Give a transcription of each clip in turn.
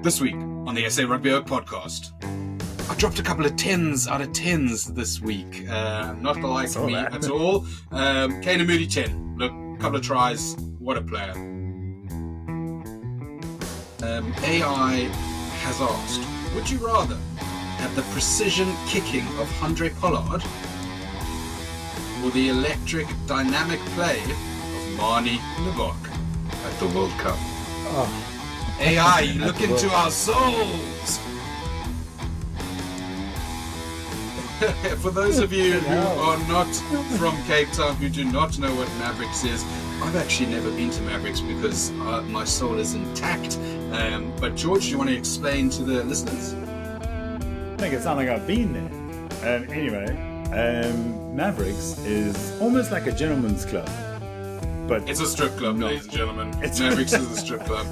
This week on the SA Rugby podcast, I dropped a couple of 10s out of 10s this week. Not the like me at all. Kane Moody 10. Look, a couple of tries. What a player. AI has asked, would you rather have the precision kicking of Andre Pollard or the electric dynamic play of Marnie Lebok at the World Cup? Oh. AI, you look into our souls! For those of you who are not from Cape Town, who do not know what Mavericks is, I've actually never been to Mavericks because my soul is intact. But George, do you want to explain to the listeners? I think it sounds like I've been there. Anyway, Mavericks is almost like a gentleman's club. But it's a strip club, ladies and gentlemen. Mavericks is a strip club.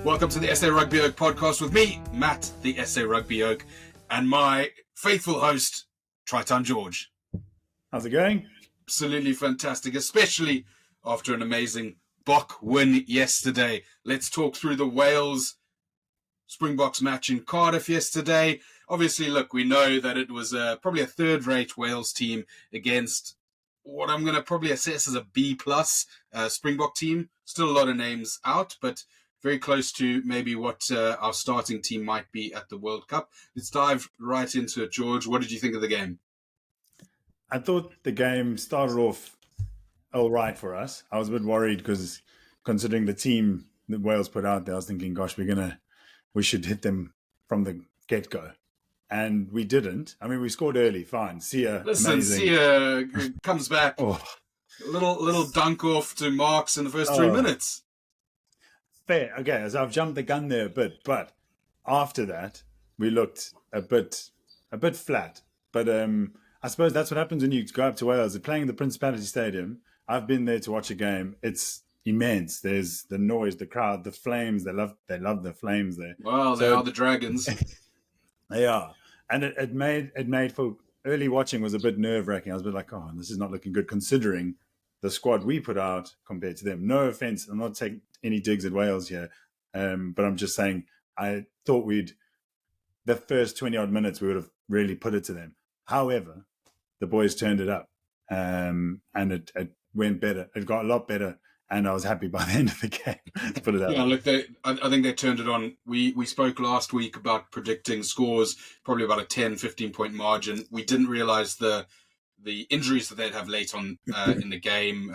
Welcome to the SA Rugby Oak podcast with me, Matt, the SA Rugby Oak, and my faithful host, Triton George. How's it going? Absolutely fantastic, especially after an amazing Bok win yesterday. Let's talk through the Wales Springboks match in Cardiff yesterday. Obviously, look, we know that it was probably a third-rate Wales team against what I'm going to probably assess as a B-plus Springbok team. Still a lot of names out, but very close to maybe what our starting team might be at the World Cup. Let's dive right into it, George. What did you think of the game? I thought the game started off all right for us. I was a bit worried because considering the team that Wales put out there, I was thinking, gosh, we should hit them from the get-go. And we didn't. I mean, we scored early, fine. Sia, amazing. Sia comes back. Little dunk off to Marks in the first 3 minutes. Fair. Okay, so I've jumped the gun there a bit, but after that, we looked a bit flat. But I suppose that's what happens when you go up to Wales. They're playing in the Principality Stadium. I've been there to watch a game. It's immense. There's the noise, the crowd, the flames. They love the flames there. Well, they are the Dragons. They are. And it made for early watching was a bit nerve-wracking. I was a bit like, oh, this is not looking good considering the squad we put out compared to them. No offense, I'm not taking any digs at Wales here, but I'm just saying I thought the first 20-odd minutes we would have really put it to them. However, the boys turned it up, and it went better. It got a lot better, and I was happy by the end of the game. Let's put it that way. Look, I think they turned it on. We spoke last week about predicting scores, probably about a 10, 15-point margin. We didn't realise the injuries that they'd have late on in the game,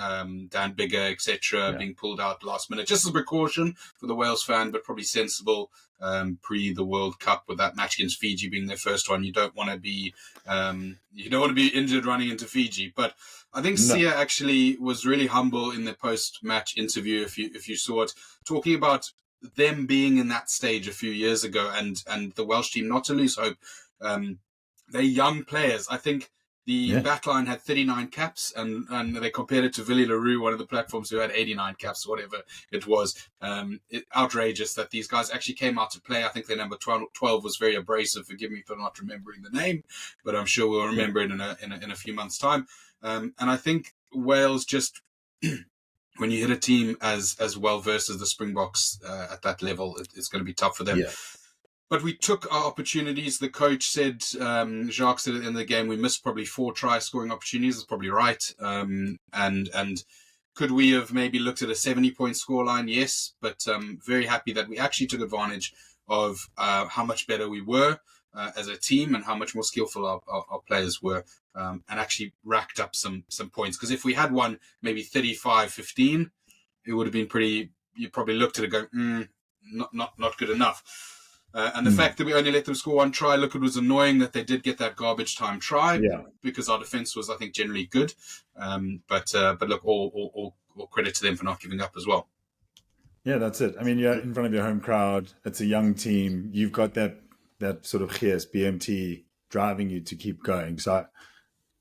Dan Bigger, etc., being pulled out last minute, just as a precaution for the Wales fan, but probably sensible pre the World Cup with that match against Fiji being their first one. You don't want to be injured running into Fiji. But I think Sia actually was really humble in the post-match interview, if you saw it, talking about them being in that stage a few years ago and the Welsh team not to lose hope. They're young players. I think the backline had 39 caps, and they compared it to Villy LaRue, one of the platforms, who had 89 caps, whatever it was. Outrageous that these guys actually came out to play. I think their number 12 was very abrasive. Forgive me for not remembering the name, but I'm sure we'll remember it in a few months' time. And I think Wales just, when you hit a team as well versed as the Springboks at that level, it's going to be tough for them. Yeah. But we took our opportunities. The coach said, Jacques said at the end of the game, we missed probably 4 try-scoring opportunities. That's probably right. And could we have maybe looked at a 70-point scoreline? Yes. But very happy that we actually took advantage of how much better we were as a team and how much more skillful our players were, and actually racked up some points. Because if we had won maybe 35-15, it would have been pretty... You probably looked at it and go, not good enough. And the fact that we only let them score 1 try, look, it was annoying that they did get that garbage time try because our defence was, I think, generally good. But look, all credit to them for not giving up as well. Yeah, that's it. I mean, you're in front of your home crowd. It's a young team. You've got that sort of gees, BMT driving you to keep going. So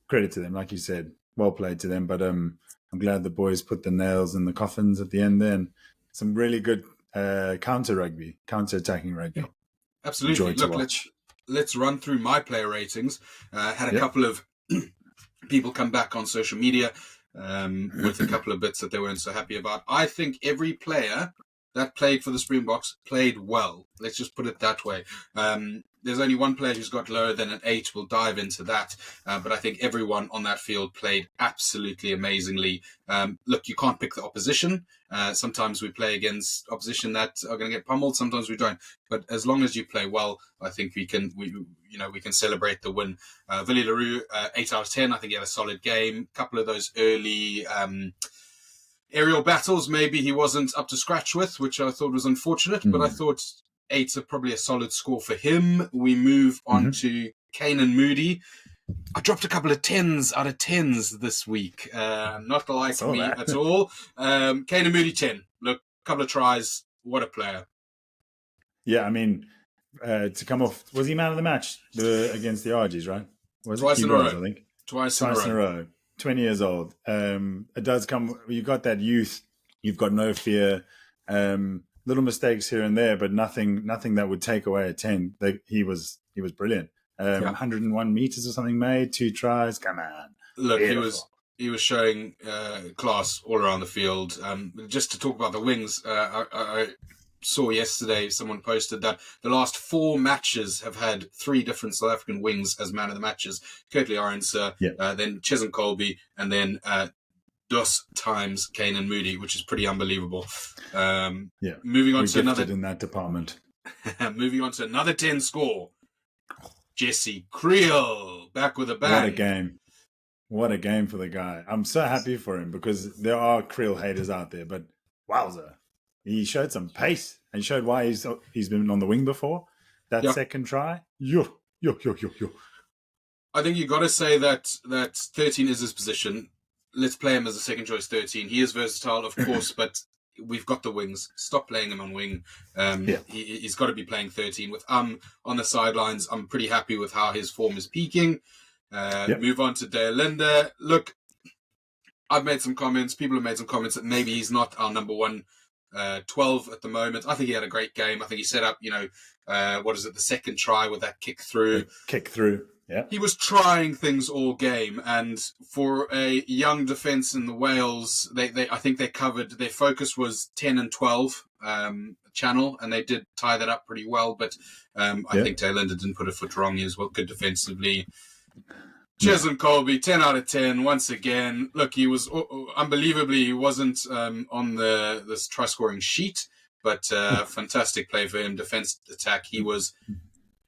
credit to them, like you said, well played to them. But I'm glad the boys put the nails in the coffins at the end there. And some really good counter-attacking rugby. Yeah. Absolutely. Look, let's run through my player ratings. Had a couple of people come back on social media with a couple of bits that they weren't so happy about. I think every player that played for the Springboks played well. Let's just put it that way. There's only one player who's got lower than an 8. We'll dive into that. But I think everyone on that field played absolutely amazingly. Look, you can't pick the opposition. Sometimes we play against opposition that are going to get pummeled. Sometimes we don't. But as long as you play well, I think we can celebrate the win. Villy Leroux, 8 out of 10. I think he had a solid game. A couple of those early aerial battles, maybe he wasn't up to scratch with, which I thought was unfortunate. But I thought 8's probably a solid score for him. We move on to Kane Moody. I dropped a couple of 10s out of 10s this week. Not like me at all. Kane Moody, 10. Look, a couple of tries. What a player. Yeah, I mean, to come off, was he man of the match against the RGs, right? Twice in a row. I think. Twice in a row. 20 years old. It does come, you got that youth. You've got no fear. Little mistakes here and there, but nothing that would take away a 10. He was brilliant. 101 meters or something made, 2 tries. Come on. Look, beautiful. He was showing class all around the field. Just to talk about the wings, I saw yesterday someone posted that the last 4 matches have had 3 different South African wings as man of the matches. Curtly Arendse, then Chesn Colby, and then Dos times Kane Moody, which is pretty unbelievable. Moving on to another in that department. Moving on to another 10 score. Jesse Creel back with a bang. What a game for the guy. I'm so happy for him because there are Creel haters out there, but wowza. He showed some pace and showed why he's been on the wing before. That second try. Yo. I think you got to say that 13 is his position. Let's play him as a second choice 13. He is versatile, of course, but we've got the wings. Stop playing him on wing. He's got to be playing 13. With on the sidelines, I'm pretty happy with how his form is peaking. Move on to De Linde. Look, I've made some comments. People have made some comments that maybe he's not our number one 12 at the moment. I think he had a great game. I think he set up, the second try with that kick through. Yeah. He was trying things all game, and for a young defence in the Wales, I think they covered. Their focus was 10 and 12 channel, and they did tie that up pretty well. But I think De Linde didn't put a foot wrong. He was good defensively. Chesn Colby, 10 out of 10 once again. Look, he was unbelievably. He wasn't on this try scoring sheet, but fantastic play for him. Defence attack. He was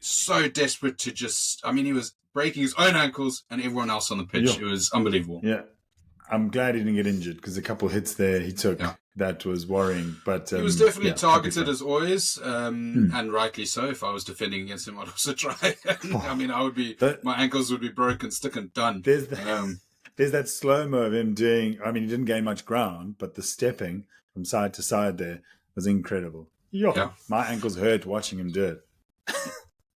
so desperate to he was breaking his own ankles and everyone else on the pitch. It was unbelievable. Yeah. I'm glad he didn't get injured because a couple of hits there he took that was worrying. But he was definitely targeted as always, and rightly so. If I was defending against him, I'd also try. I would be, my ankles would be broken, stick and done. There's that slow-mo of him doing, he didn't gain much ground, but the stepping from side to side there was incredible. My ankles hurt watching him do it.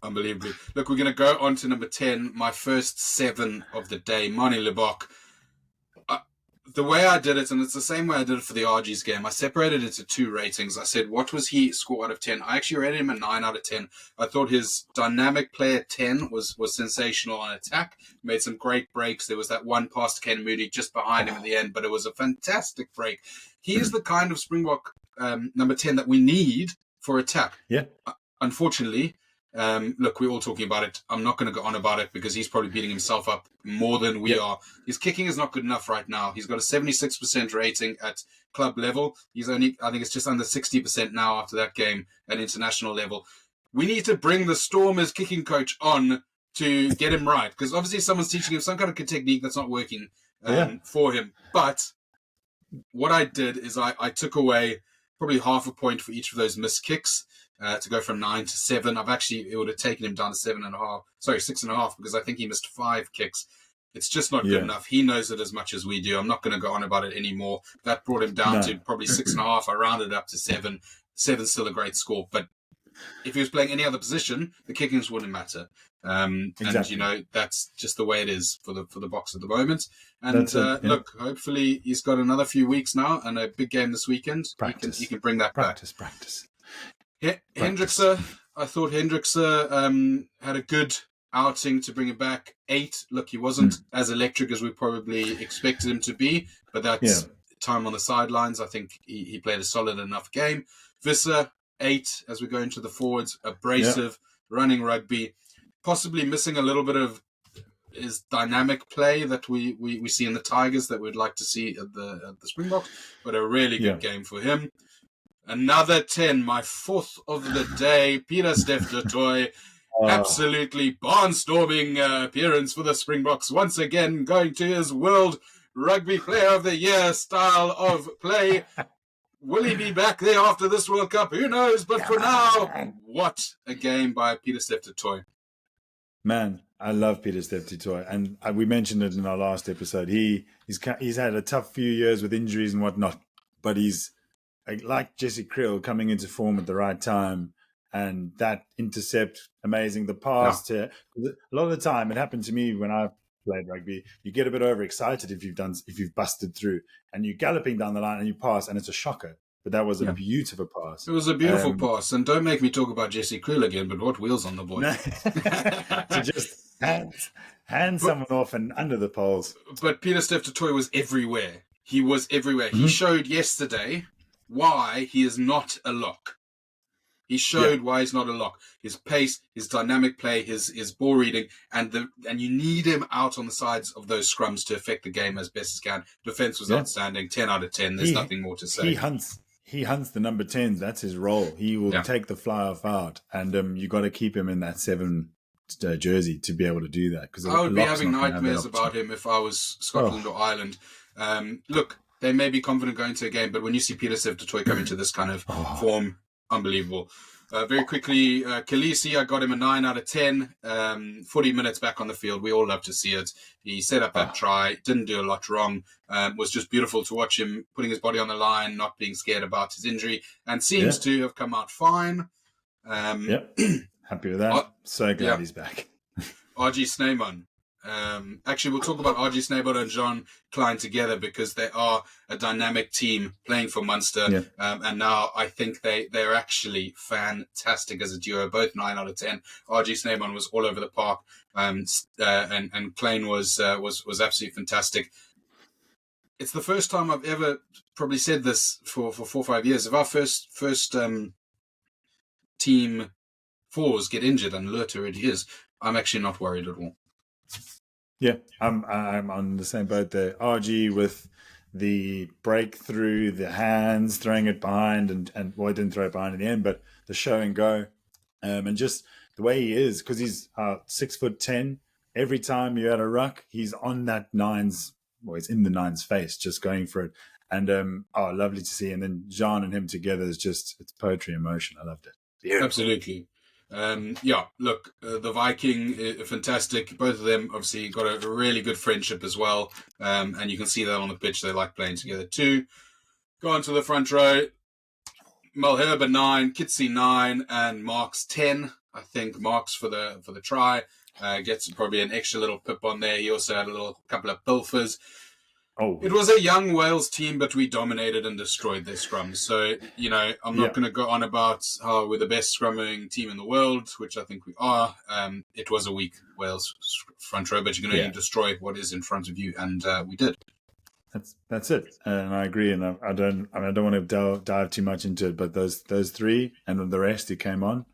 Unbelievably. Look, we're going to go on to number 10, my first 7 of the day, Manie Libbok. The way I did it, and it's the same way I did it for the RG's game, I separated it into 2 ratings. I said, what was he score out of 10? I actually rated him a 9 out of 10. I thought his dynamic play at 10 was sensational on attack. Made some great breaks. There was that one pass to Kane Moody just behind him at the end, but it was a fantastic break. He is the kind of Springbok number 10 that we need for attack. Yeah. Unfortunately, look, we're all talking about it. I'm not going to go on about it because he's probably beating himself up more than we are. His kicking is not good enough right now. He's got a 76% rating at club level. He's only, I think it's just under 60% now after that game at international level. We need to bring the Stormers kicking coach on to get him right because obviously someone's teaching him some kind of technique that's not working for him. But what I did is I took away probably half a point for each of those missed kicks. To go from 9 to 7. It would have taken him down to 6.5, because I think he missed 5 kicks. It's just not good enough. He knows it as much as we do. I'm not going to go on about it anymore. That brought him down to probably 6.5. I rounded up to 7. 7's still a great score. But if he was playing any other position, the kickings wouldn't matter. Exactly. And, that's just the way it is for the Boks at the moment. And look, hopefully he's got another few weeks now and a big game this weekend. He can bring that back. Practice. Hendrikse, I thought Hendrikse had a good outing to bring it back. 8. Look, he wasn't as electric as we probably expected him to be, but that's time on the sidelines. I think he played a solid enough game. Visser, 8 as we go into the forwards, abrasive, running rugby, possibly missing a little bit of his dynamic play that we see in the Tigers that we'd like to see at the Springboks, but a really good game for him. Another 10, my 4th of the day, Pieter-Steph du Toit. Absolutely barnstorming appearance for the Springboks. Once again, going to his World Rugby Player of the Year style of play. Will he be back there after this World Cup? Who knows? But for now, what a game by Pieter-Steph du Toit. Man, I love Pieter-Steph du Toit. And we mentioned it in our last episode. He's had a tough few years with injuries and whatnot, but he's like Jesse Kriel coming into form at the right time. And that intercept, amazing. The pass to a lot of the time, it happened to me when I played rugby. You get a bit overexcited if you've busted through, and you're galloping down the line and you pass, and it's a shocker. But that was a beautiful pass. It was a beautiful pass, and don't make me talk about Jesse Kriel again. But what wheels on the boy? To just hand someone off and under the poles. But Pieter-Steph du Toit was everywhere. He was everywhere. He showed yesterday why he is not a lock. He showed why he's not a lock. His pace, his dynamic play, his ball reading, and you need him out on the sides of those scrums to affect the game as best as can. Defense was outstanding, 10 out of 10. There's nothing more to say. He hunts the number 10s. That's his role. He will take the fly off out, and you got to keep him in that 7 jersey to be able to do that. Because I would be having nightmares about him if I was Scotland or Ireland. Look, they may be confident going to a game, but when you see Pieter-Steph du Toit come into this kind of form, unbelievable. Very quickly, Khaleesi, I got him a 9 out of 10. 40 minutes back on the field. We all love to see it. He set up that try, didn't do a lot wrong. Was just beautiful to watch him putting his body on the line, not being scared about his injury, and seems to have come out fine. Happy with that. So glad he's back. RG Snyman. Actually, we'll talk about RG Snyman and Jean Klein together because they are a dynamic team playing for Munster. And now I think they're actually fantastic as a duo, both 9 out of 10. RG Snyman was all over the park, and Klein was absolutely fantastic. It's the first time I've ever probably said this for 4 or 5 years. If our first team fours get injured, and Lurt already is, I'm actually not worried at all. Yeah, I'm on the same boat there. RG with the breakthrough, the hands, throwing it behind, and well, he didn't throw it behind in the end, but the show and go, and just the way he is, because he's 6'10". Every time you're at a ruck, he's on that 9's, well, he's in the 9's face, just going for it, and lovely to see. And then Jean and him together is just, it's poetry in motion. I loved it. Beautiful. Absolutely. Look, the Viking, fantastic. Both of them obviously got a really good friendship as well. And you can see that on the pitch. They like playing together too. Go on to the front row. Malherbe 9, Kitsy 9, and Marks 10. I think Marks for the try gets probably an extra little pip on there. He also had a couple of pilfers. It was a young Wales team, but we dominated and destroyed their scrums. So, I'm not going to go on about how we're the best scrumming team in the world, which I think we are. It was a weak Wales front row, but you're going to destroy what is in front of you, and we did. That's it, and I agree. And I don't want to dive too much into it, but those 3 and the rest who came on,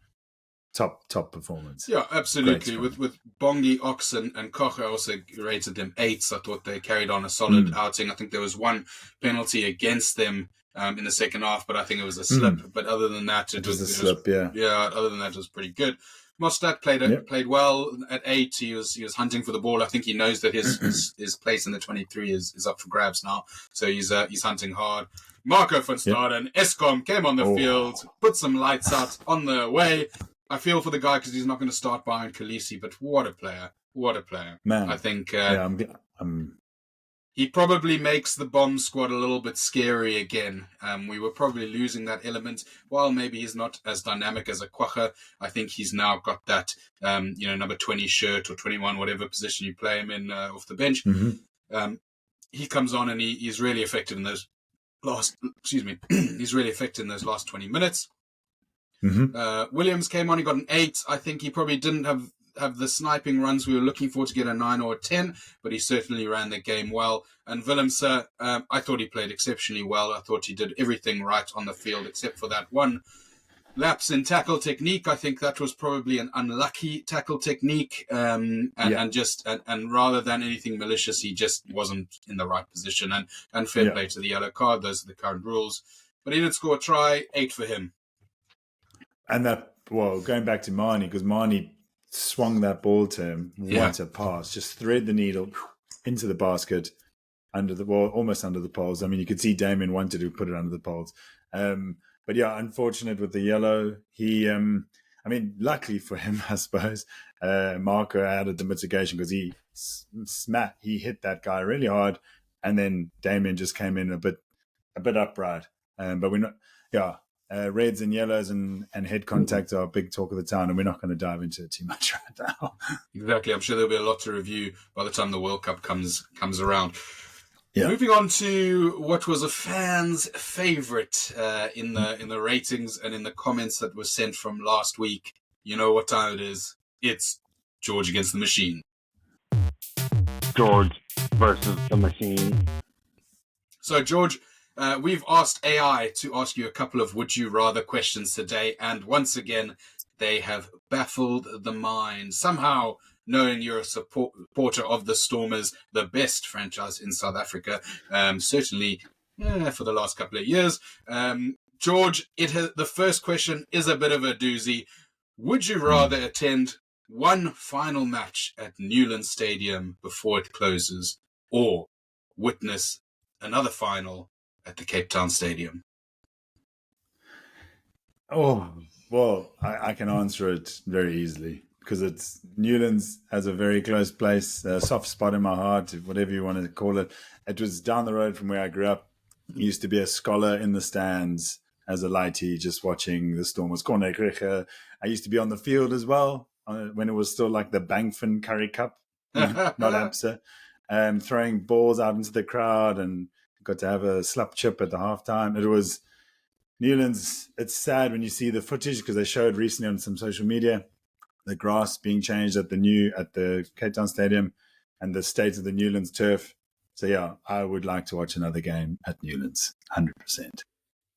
top performance. Yeah, absolutely. With Bongi, Ox, and Koch, I also rated them 8s. I thought they carried on a solid outing. I think there was one penalty against them in the second half, but I think it was a slip. But other than that, it was a slip. Yeah, other than that, it was pretty good. Mostert played well at 8. He was hunting for the ball. I think he knows that his place in the 23 is up for grabs now. So he's hunting hard. Marco van Staden, Eskom came on the field, put some lights out on the way. I feel for the guy because he's not going to start behind Khaleesi, but what a player. What a player. Man. I think he probably makes the bomb squad a little bit scary again. We were probably losing that element. While maybe he's not as dynamic as a Kwacha, I think he's now got that, number 20 shirt or 21, whatever position you play him in off the bench. He comes on and he's really effective in those he's really effective in those last 20 minutes. Williams came on, he got an 8. I think he probably didn't have have the sniping runs we were looking for to get a 9 or a 10, but he certainly ran the game well. And Willemse, I thought he played exceptionally well. I thought he did everything right on the field except for that one lapse in tackle technique. I think that was probably an unlucky tackle technique, and rather than anything malicious, he just wasn't in the right position. And fair play to the yellow card. Those are the current rules. But he did score a try, 8 for him. And going back to Marnie, because Marnie swung that ball to him, what a pass! Just thread the needle into the basket, almost under the poles. I mean, you could see Damien wanted to put it under the poles. But yeah, unfortunate with the yellow. He, luckily for him, I suppose, Marco added the mitigation because he hit that guy really hard, and then Damien just came in a bit upright. But we're not, reds and yellows and head contact are a big talk of the town, and we're not going to dive into it too much right now. Exactly. I'm sure there'll be a lot to review by the time the World Cup comes around. Yeah. Moving on to what was a fan's favourite in the ratings and in the comments that were sent from last week. You know what time it is. It's George against the machine. George versus the machine. So, George, we've asked AI to ask you a couple of would you rather questions today, and once again, they have baffled the mind. Somehow, knowing you're a supporter of the Stormers, the best franchise in South Africa, certainly for the last couple of years. George, the first question is a bit of a doozy. Would you rather attend one final match at Newlands Stadium before it closes, or witness another final at the Cape Town Stadium? Oh, well, I can answer it very easily, because Newlands has a very close place, a soft spot in my heart, whatever you want to call it. It was down the road from where I grew up. I used to be a scholar in the stands as a lightie, just watching the Stormers. I used to be on the field as well, when it was still like the Bankfin Curry Cup, not ABSA, throwing balls out into the crowd, and got to have a slap chip at the halftime. It was Newlands. It's sad when you see the footage, because they showed recently on some social media the grass being changed at the Cape Town Stadium and the state of the Newlands turf. So yeah, I would like to watch another game at Newlands, 100%.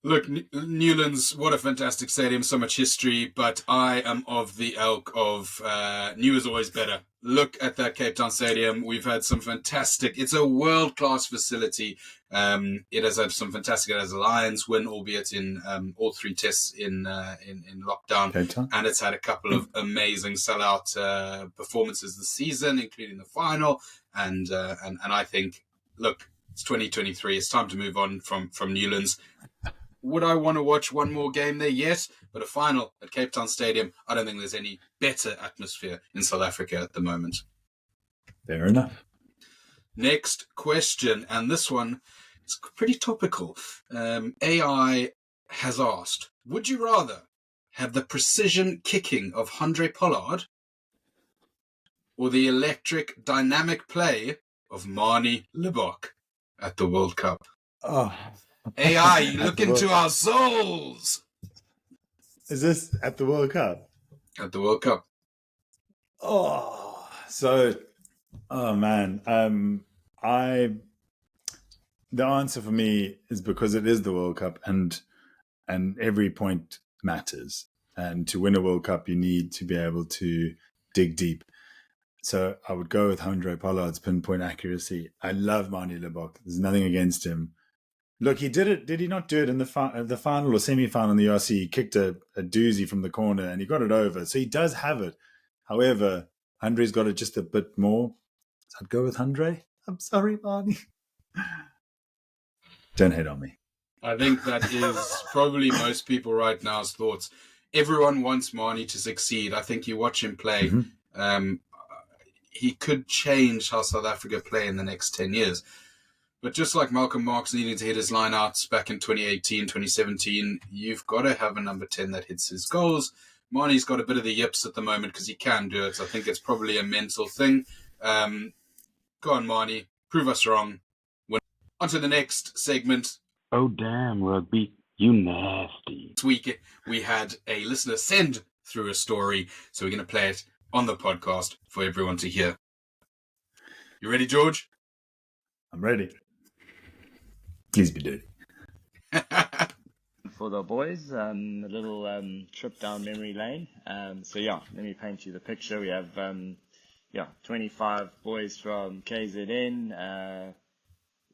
Look, Newlands, what a fantastic stadium, so much history, but I am of the ilk of new is always better. Look at that Cape Town Stadium. We've had some fantastic, it's a world-class facility. It has had some fantastic, it has a Lions win, albeit in all 3 tests in lockdown. And it's had a couple of amazing sellout performances this season, including the final. And I think, look, it's 2023. It's time to move on from Newlands. Would I want to watch one more game there? Yes. But a final at Cape Town Stadium, I don't think there's any better atmosphere in South Africa at the moment. Fair enough. Next question, and this one is pretty topical. AI has asked, would you rather have the precision kicking of Handré Pollard or the electric dynamic play of Marnie Libbok at the World Cup? Oh. AI, you look into our souls. Is this at the World Cup? At the World Cup. Oh man. The answer for me is because it is the World Cup, and every point matters. And to win a World Cup, you need to be able to dig deep. So I would go with Handré Pollard's pinpoint accuracy. I love Marnie Libbok. There's nothing against him. Look, he did it. Did he not do it in the final or semi-final in the RC? He kicked a doozy from the corner and he got it over. So he does have it. However, Handré's got it just a bit more. So I'd go with Handré. I'm sorry, Marnie. Don't hate on me. I think that is probably most people right now's thoughts. Everyone wants Marnie to succeed. I think you watch him play. Mm-hmm. He could change how South Africa play in the next 10 years. But just like Malcolm Marx needing to hit his lineouts back in 2018, 2017, you've got to have a number 10 that hits his goals. Marnie's got a bit of the yips at the moment because he can do it. I think it's probably a mental thing. Go on, Marnie. Prove us wrong. On to the next segment. Oh, damn, Rugby. You nasty. This week, we had a listener send through a story, so we're going to play it on the podcast for everyone to hear. You ready, George? I'm ready. Please be dirty. For the boys, a little trip down memory lane. So yeah, let me paint you the picture. We have 25 boys from KZN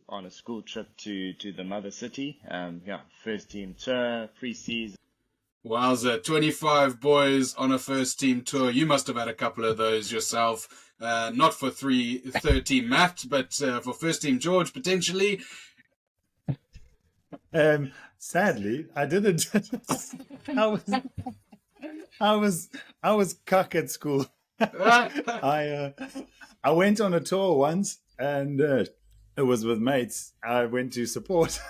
on a school trip to the mother city. First team tour, pre-season. Wowza, 25 boys on a first team tour. You must have had a couple of those yourself. Not for third team Matt, but for first team George, potentially. Sadly, I didn't. I was cuck at school. I went on a tour once, and it was with mates. I went to support.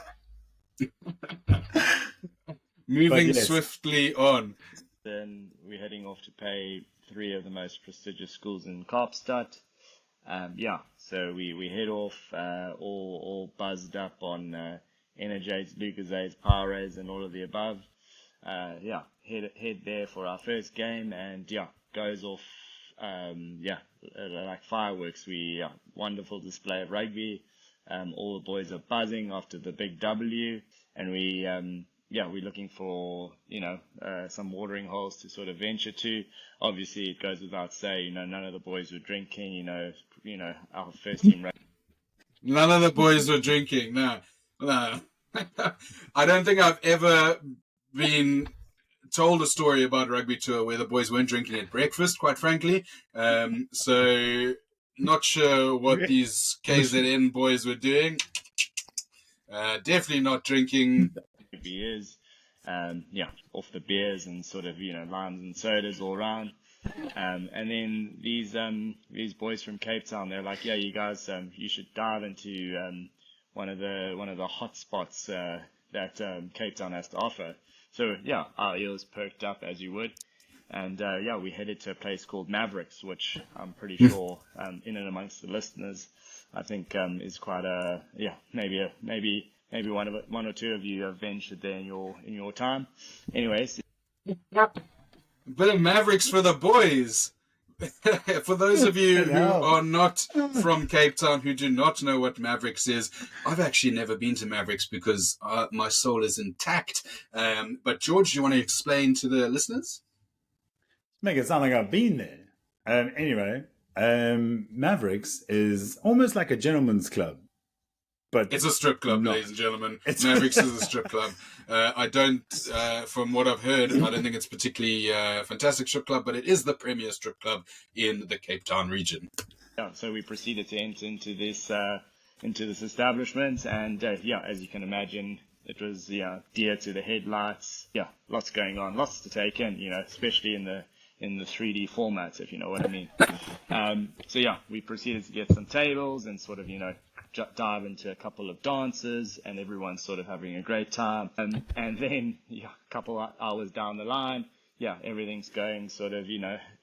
Moving swiftly on. Then we're heading off to pay 3 of the most prestigious schools in Kaapstad. So we head off all buzzed up on Energize, Lucasades, Powerades, and all of the above. Head there for our first game, and goes off like fireworks. Wonderful display of rugby. All the boys are buzzing after the big W, and we're looking for some watering holes to sort of venture to. Obviously, it goes without saying, none of the boys were drinking. Our first team. None of the boys were drinking. No. I don't think I've ever been told a story about a rugby tour where the boys weren't drinking at breakfast, quite frankly. So not sure what these KZN boys were doing. Definitely not drinking beers. Off the beers and sort of, limes and sodas all around. And then these boys from Cape Town, they're like, yeah, you guys, you should dive into one of the hot spots that Cape Town has to offer. So our ears perked up as you would, and we headed to a place called Mavericks, which I'm pretty sure in and amongst the listeners, I think is quite maybe one or two of you have ventured there in your time. Anyways, a bit of Mavericks for the boys. For those of you who are not from Cape Town, who do not know what Mavericks is, I've actually never been to Mavericks because my soul is intact. But George, do you want to explain to the listeners? Make it sound like I've been there. Anyway, Mavericks is almost like a gentleman's club. But it's a strip club, ladies and gentlemen. Mavericks is a strip club. I don't, from what I've heard, I don't think it's particularly a fantastic strip club, but it is the premier strip club in the Cape Town region. So we proceeded to enter into this establishment, and as you can imagine, it was dear to the headlights. Lots going on, lots to take in, especially in the 3D format, if you know what I mean. We proceeded to get some tables and sort of, dive into a couple of dances, and everyone's sort of having a great time. And then, a couple of hours down the line, everything's going sort of,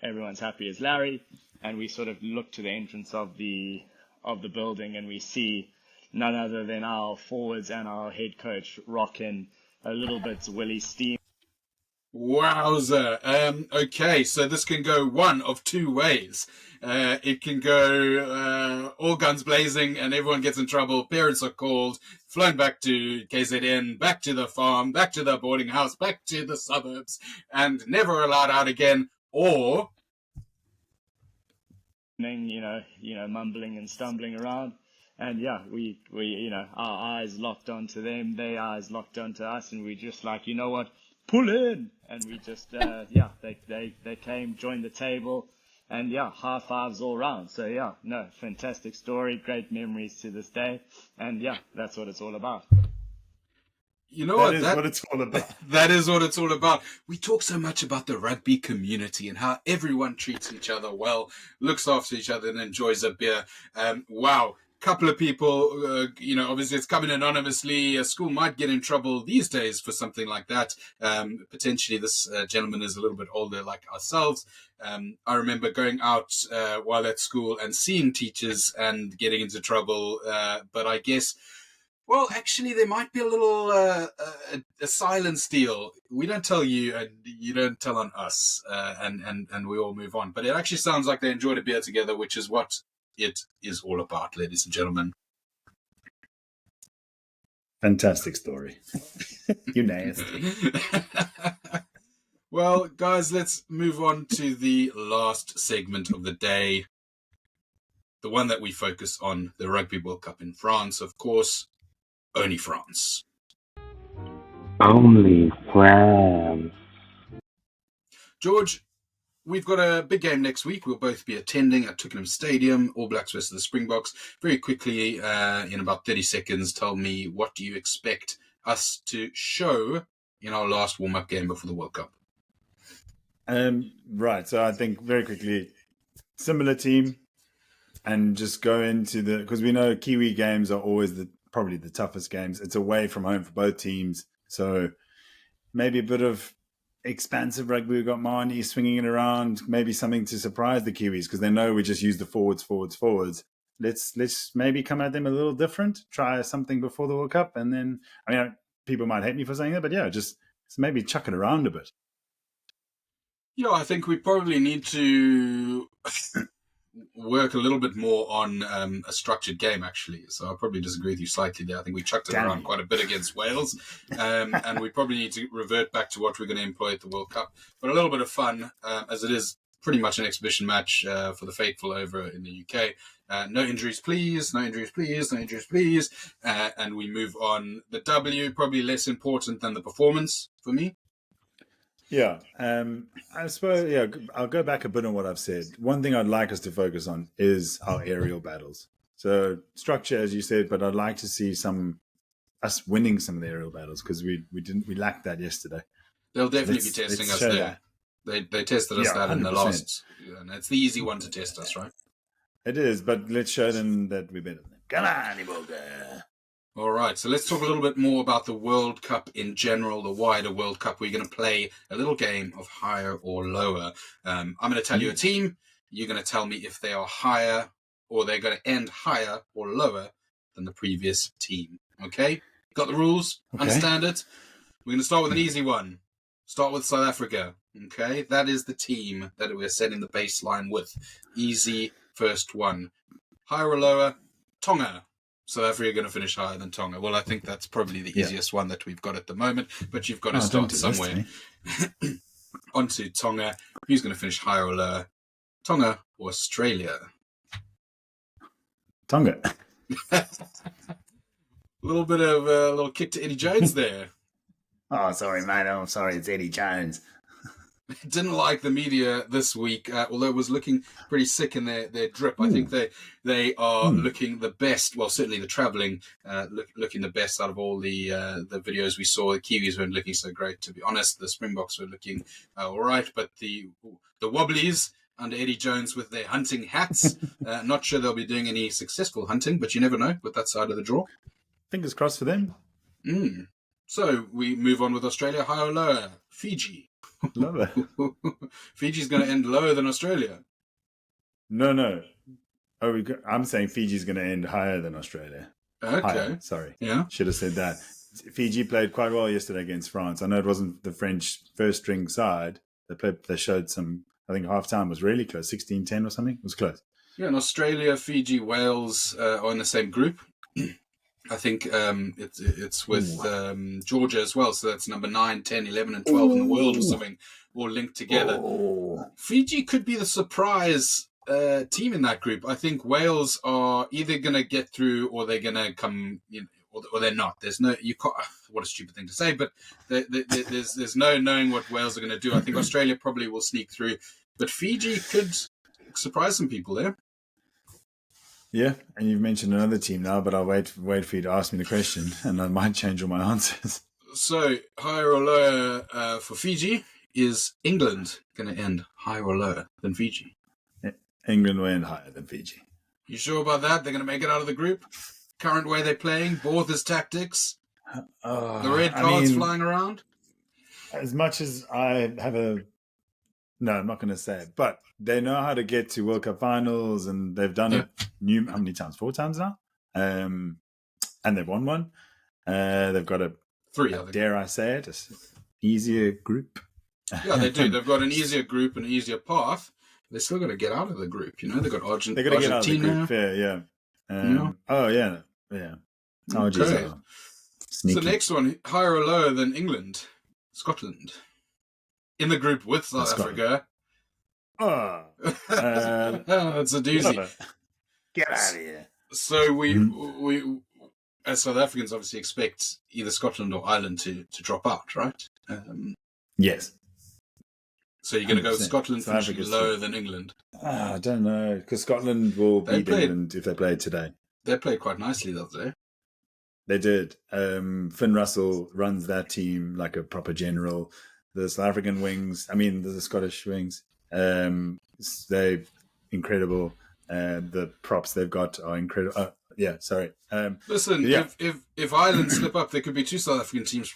everyone's happy as Larry. And we sort of look to the entrance of the building, and we see none other than our forwards and our head coach rocking a little bit Willie Steam. Wowza. Okay, so this can go one of two ways. It can go all guns blazing and everyone gets in trouble. Parents are called, flown back to KZN, back to the farm, back to the boarding house, back to the suburbs, and never allowed out again. Or, mumbling and stumbling around. And we our eyes locked onto them, their eyes locked onto us, and we just like, you know what? Pull in, and we just they came, joined the table, and high fives all round. So fantastic story, great memories to this day, and that's what it's all about. You know what? That is what it's all about. That is what it's all about. We talk so much about the rugby community and how everyone treats each other well, looks after each other, and enjoys a beer. Wow. Couple of people, obviously it's coming anonymously. A school might get in trouble these days for something like that. Potentially this gentleman is a little bit older like ourselves. I remember going out while at school and seeing teachers and getting into trouble. But I guess Well, actually, there might be a little a silence deal. We don't tell you, and you don't tell on us, and we all move on. But it actually sounds like they enjoyed a beer together, which is what it is all about, ladies and gentlemen. Fantastic story. You nasty. Well, guys, let's move on to the last segment of the day. The one that we focus on, the Rugby World Cup in France, of course. Only France. Only France. George, we've got a big game next week. We'll both be attending at Twickenham Stadium, All Blacks versus the Springboks. Very quickly, in about 30 seconds, tell me, what do you expect us to show in our last warm-up game before the World Cup? Right, so I think very quickly, similar team, and just go into because we know Kiwi games are always probably the toughest games. It's away from home for both teams, so maybe a bit of expansive rugby. We've got Marnie swinging it around, maybe something to surprise the Kiwis because they know we just use the forwards. Let's maybe come at them a little different, try something before the World Cup, and then, I mean, people might hate me for saying that, but yeah, just maybe chuck it around a bit. Yeah, I think we probably need to work a little bit more on a structured game, actually. So I'll probably disagree with you slightly there. I think we chucked it around quite a bit against Wales, and we probably need to revert back to what we're going to employ at the World Cup. But a little bit of fun, as it is pretty much an exhibition match for the faithful over in the UK. No injuries, please. No injuries, please. No injuries, please. And we move on. The W, probably less important than the performance for me. Yeah, I suppose, yeah, I'll go back a bit on what I've said. One thing I'd like us to focus on is our aerial battles. So structure, as you said, but I'd like to see us winning some of the aerial battles because we lacked that yesterday. They'll definitely be testing us there. They tested us that in the last, and it's the easy one to test us, right? It is, but let's show them that we're better than them. Come on, Iboga. All right, so let's talk a little bit more about the World Cup in general, the wider World Cup. We're going to play a little game of higher or lower. I'm going to tell you a team. You're going to tell me if they are higher or they're going to end higher or lower than the previous team. Okay? Got the rules? Okay. Understand it? We're going to start with an easy one. Start with South Africa. Okay? That is the team that we're setting the baseline with. Easy first one. Higher or lower? Tonga. South Africa are going to finish higher than Tonga. Well, I think that's probably the easiest one that we've got at the moment, but you've got to start somewhere. On to Tonga. Who's going to finish higher or lower? Tonga or Australia? Tonga. A little bit of a little kick to Eddie Jones there. Oh, sorry, mate. I'm sorry. It's Eddie Jones. Didn't like the media this week, although it was looking pretty sick in their drip. I think they are looking the best. Well, certainly the travelling looking the best out of all the videos we saw. The Kiwis weren't looking so great, to be honest. The Springboks were looking all right, but the Wobblies under Eddie Jones with their hunting hats, not sure they'll be doing any successful hunting, but you never know with that side of the draw. Fingers crossed for them. So we move on with Australia, higher or lower? Fiji. Lower. Fiji's going to end lower than Australia. No. Oh, I'm saying Fiji's going to end higher than Australia. Okay. Higher, sorry. Yeah. Should have said that. Fiji played quite well yesterday against France. I know it wasn't the French first string side. They showed some, I think half-time was really close, 16-10 or something. It was close. Yeah, and Australia, Fiji, Wales are in the same group. I think it's with Georgia as well. So that's number 9, 10, 11, and 12 in the world or something, all linked together. Fiji could be the surprise team in that group. I think Wales are either going to get through or they're going to come, or they're not. There's no, you can't, what a stupid thing to say, but there's no knowing what Wales are going to do. I think Australia probably will sneak through, but Fiji could surprise some people there. Yeah, and you've mentioned another team now, but I'll wait for you to ask me the question, and I might change all my answers. So, higher or lower for Fiji? Is England going to end higher or lower than Fiji? England will end higher than Fiji. You sure about that? They're going to make it out of the group? Current way they're playing? Borth's tactics? The red cards flying around? As much as I have No, I'm not going to say it, but they know how to get to World Cup finals, and they've done it how many times? 4 times now? And and they've won one. They've got Three, I think. dare I say it, easier group. Yeah, they do. They've got an easier group and an easier path. They're still going to get out of the group. You know, they've got They're going to get out of the Argentina. group. Yeah. Oh yeah. Oh, geez, Okay. So the next one, higher or lower than England, Scotland, in the group with South Africa. Oh, That's a doozy. Get out of here. So we as South Africans obviously expect either Scotland or Ireland to drop out, right? Yes. So you're going to go with 100%. Scotland South finishing Africa's lower than England. I don't know, because Scotland will beat England if they play today. They played quite nicely the other day. They did. Finn Russell runs that team like a proper general. The South African wings, the Scottish wings, they're incredible. The props they've got are incredible. Listen, if Ireland slip up, there could be two South African teams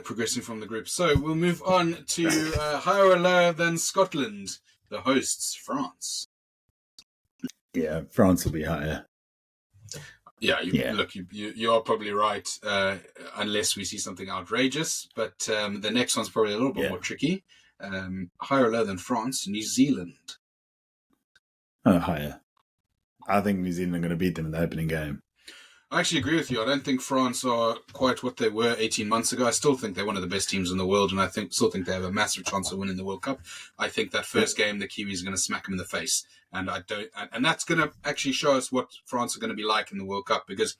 progressing from the group. So we'll move on to higher or lower than Scotland, the hosts, France. Yeah, France will be higher. Yeah, look, you are probably right, unless we see something outrageous. But the next one's probably a little bit more tricky. Higher or lower than France, New Zealand. Oh, higher. I think New Zealand are going to beat them in the opening game. I actually agree with you. I don't think France are quite what they were 18 months ago. I still think they're one of the best teams in the world, and I still think they have a massive chance of winning the World Cup. I think that first game, the Kiwis are going to smack them in the face, and that's going to actually show us what France are going to be like in the World Cup, because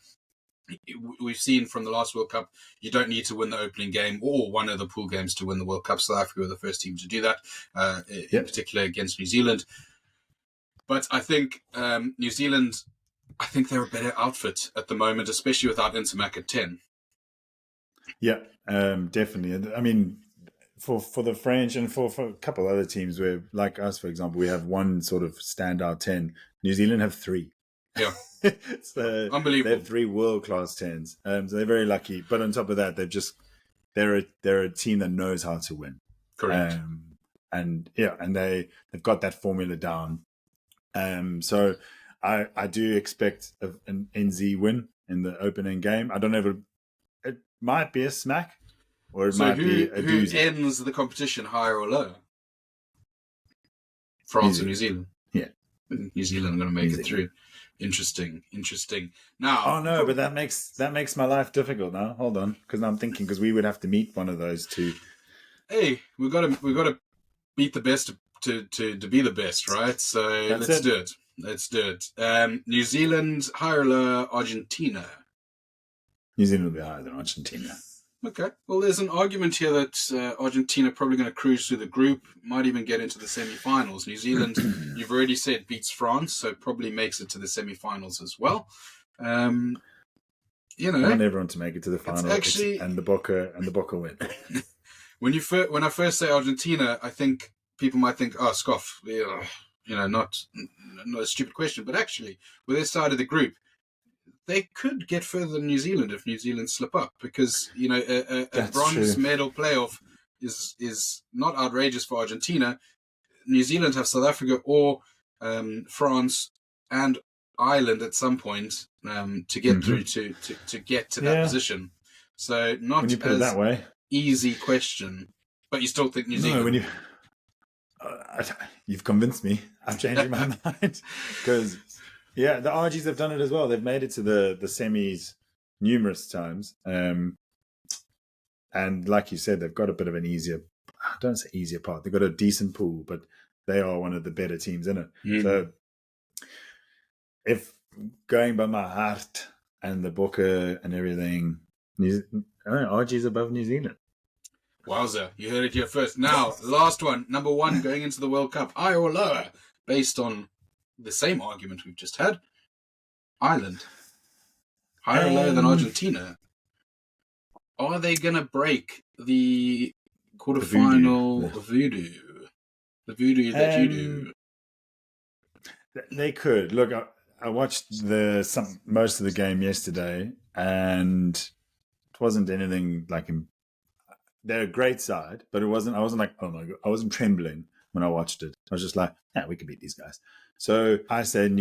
we've seen from the last World Cup, you don't need to win the opening game or one of the pool games to win the World Cup. South Africa were the first team to do that, in particular against New Zealand. But I think New Zealand, I think they're a better outfit at the moment, especially without Intermac at 10. Yeah, definitely. For the French and for a couple other teams where, like us, for example, we have one sort of standout 10. New Zealand have three. Yeah. So unbelievable. They have three world-class 10s. So they're very lucky. But on top of that, they're a team that knows how to win. Correct. And they've got that formula down. So I do expect an NZ win in the opening game. I don't know if it might be a smack or it might be a doozy. Who ends the competition, higher or lower? France or New Zealand? Yeah. New Zealand are going to make it through. Interesting. Now, oh no, but that makes my life difficult now. Hold on, because I'm thinking we would have to meet one of those two. Hey, we've got to beat the best to be the best, right? So let's do it. New Zealand, higher or lower, Argentina. New Zealand will be higher than Argentina. Okay. Well, there's an argument here that Argentina are probably going to cruise through the group, might even get into the semi-finals. New Zealand, you've already said, beats France, so probably makes it to the semi-finals as well. I want everyone to make it to the final, actually, and the Boca win. when I first say Argentina, I think people might think, oh, scoff, not a stupid question, but actually, with their side of the group, they could get further than New Zealand if New Zealand slip up, because a bronze medal playoff is not outrageous for Argentina. New Zealand have South Africa or France and Ireland at some point to get through to get to that position. So not when you put it that way, easy question, but you still think New Zealand. No, you've convinced me. I'm changing my mind because. Yeah, the RGs have done it as well. They've made it to the semis numerous times. And like you said, they've got a bit of an easier, I don't say easier part. They've got a decent pool, but they are one of the better teams in it. Mm. So if going by my heart and the Boca and everything, RG's above New Zealand. Wowza, you heard it here first. Now, last one, number one, going into the World Cup, higher or lower, based on the same argument we've just had. Ireland. Higher or lower than Argentina. Are they going to break the quarterfinal voodoo? The voodoo that you do? They could. Look, I watched most of the game yesterday, and it wasn't anything like... They're a great side, but I wasn't like, oh my God. I wasn't trembling when I watched it. I was just like, we can beat these guys. So I said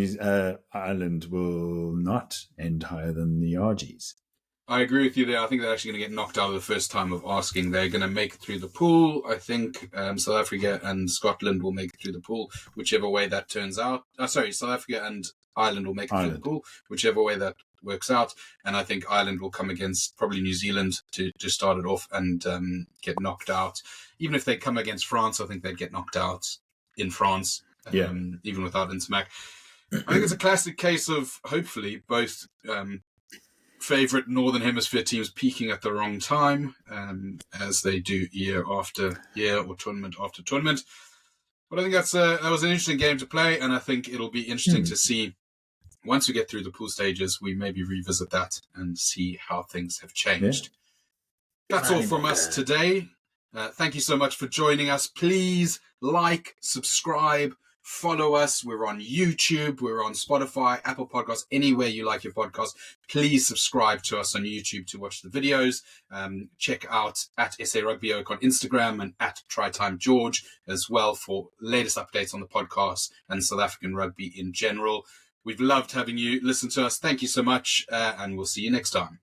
Ireland will not end higher than the RGs. I agree with you there. I think they're actually going to get knocked out of the first time of asking. They're going to make it through the pool. I think South Africa and Scotland will make it through the pool, whichever way that turns out. South Africa and Ireland will make it through the pool, whichever way that works out. And I think Ireland will come against probably New Zealand to start it off and get knocked out. Even if they come against France, I think they'd get knocked out in France, even without Intermac. I think it's a classic case of, hopefully, both favourite Northern Hemisphere teams peaking at the wrong time, as they do year after year or tournament after tournament. But I think that was an interesting game to play, and I think it'll be interesting to see, once we get through the pool stages, we maybe revisit that and see how things have changed. Yeah. That's all from us today. Thank you so much for joining us. Please like, subscribe, follow us. We're on YouTube. We're on Spotify, Apple Podcasts, anywhere you like your podcast. Please subscribe to us on YouTube to watch the videos. Check out at SA Rugby Oak on Instagram and at TryTimeGeorge as well for latest updates on the podcast and South African rugby in general. We've loved having you listen to us. Thank you so much, and we'll see you next time.